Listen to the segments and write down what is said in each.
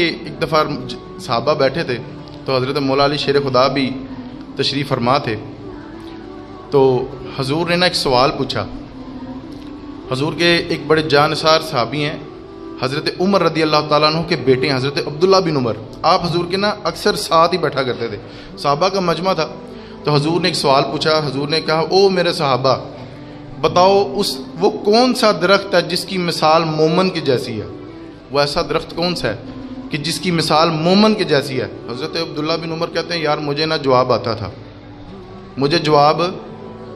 ایک دفعہ صحابہ بیٹھے تھے تو حضرت مولا علی شیر خدا بھی تشریف فرما تھے. تو حضور نے نا ایک سوال پوچھا. حضور کے ایک بڑے جانثار صحابی ہیں, حضرت عمر رضی اللہ تعالیٰ عنہ کے بیٹے ہیں حضرت عبداللہ بن عمر. آپ حضور کے نا اکثر ساتھ ہی بیٹھا کرتے تھے, صحابہ کا مجمع تھا. تو حضور نے ایک سوال پوچھا. حضور نے کہا, او میرے صحابہ بتاؤ وہ کون سا درخت ہے جس کی مثال مومن کی جیسی ہے؟ وہ ایسا درخت کون سا ہے کہ جس کی مثال مومن کی جیسی ہے؟ حضرت عبداللہ بن عمر کہتے ہیں, یار مجھے نا جواب آتا تھا, مجھے جواب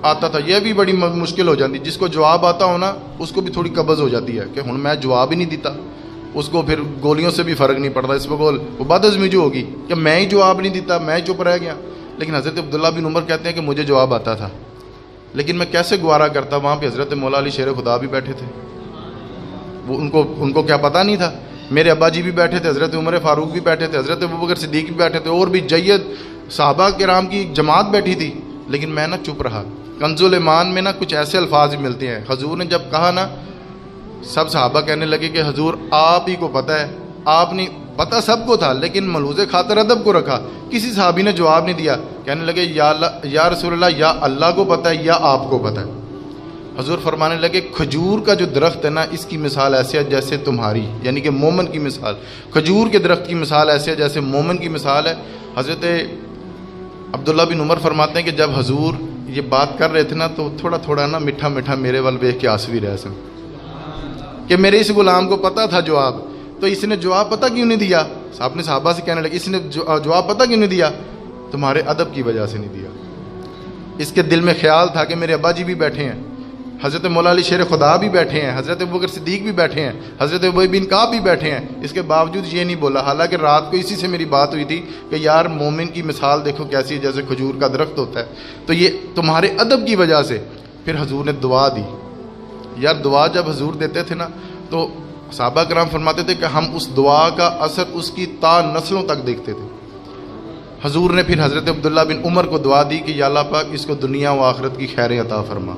آتا تھا. یہ بھی بڑی مشکل ہو جاتی, جس کو جواب آتا ہو نا اس کو بھی تھوڑی قبض ہو جاتی ہے کہ ہن میں جواب ہی نہیں دیتا, اس کو پھر گولیوں سے بھی فرق نہیں پڑتا. اس بقول وہ بدعزمی جو ہوگی کہ میں ہی جواب نہیں دیتا, میں چپ رہ گیا. لیکن حضرت عبداللہ بن عمر کہتے ہیں کہ مجھے جواب آتا تھا, لیکن میں کیسے گوارا کرتا. وہاں پہ حضرت مولا علی شیر خدا بھی بیٹھے تھے, وہ ان کو کیا پتہ نہیں تھا. میرے ابا جی بھی بیٹھے تھے, حضرت عمر فاروق بھی بیٹھے تھے, حضرت ابوبکر صدیق بھی بیٹھے تھے, اور بھی جید صحابہ کرام کی جماعت بیٹھی تھی. لیکن میں نا چپ رہا. کنز الایمان میں نا کچھ ایسے الفاظ بھی ملتے ہیں. حضور نے جب کہا نا, سب صحابہ کہنے لگے کہ حضور آپ ہی کو پتہ ہے. آپ نہیں پتہ سب کو تھا, لیکن ملحوظ خاطر ادب کو رکھا. کسی صحابی نے جواب نہیں دیا. کہنے لگے یا رسول اللہ, یا اللہ کو پتہ ہے یا آپ کو پتہ ہے. حضور فرمانے لگے, کھجور کا جو درخت ہے نا اس کی مثال ایسے ہے جیسے تمہاری, یعنی کہ مومن کی مثال. کھجور کے درخت کی مثال ایسے ہے جیسے مومن کی مثال ہے. حضرت عبداللہ بن عمر فرماتے ہیں کہ جب حضور یہ بات کر رہے تھے نا تو تھوڑا تھوڑا نا میٹھا میٹھا میرے وال دیکھ کے آنسو بھی رہے سن کہ میرے اس غلام کو پتہ تھا جواب, تو اس نے جواب پتہ کیوں نہیں دیا. اپنے صحابہ سے کہنے لگے, اس نے جواب پتہ کیوں نہیں دیا؟ تمہارے ادب کی وجہ سے نہیں دیا. اس کے دل میں خیال تھا کہ میرے ابا جی بھی بیٹھے ہیں, حضرت مولا علی شیر خدا بھی بیٹھے ہیں, حضرت ابوبکر صدیق بھی بیٹھے ہیں, حضرت ابی بن کعب بھی بیٹھے ہیں. اس کے باوجود یہ نہیں بولا, حالانکہ رات کو اسی سے میری بات ہوئی تھی کہ یار مومن کی مثال دیکھو کیسی ہے, جیسے کھجور کا درخت ہوتا ہے. تو یہ تمہارے ادب کی وجہ سے. پھر حضور نے دعا دی. یار دعا جب حضور دیتے تھے نا تو صحابہ کرام فرماتے تھے کہ ہم اس دعا کا اثر اس کی تا نسلوں تک دیکھتے تھے. حضور نے پھر حضرت عبداللہ بن عمر کو دعا دی کہ یا اللہ پاک اس کو دنیا و آخرت کی خیریں عطا فرما.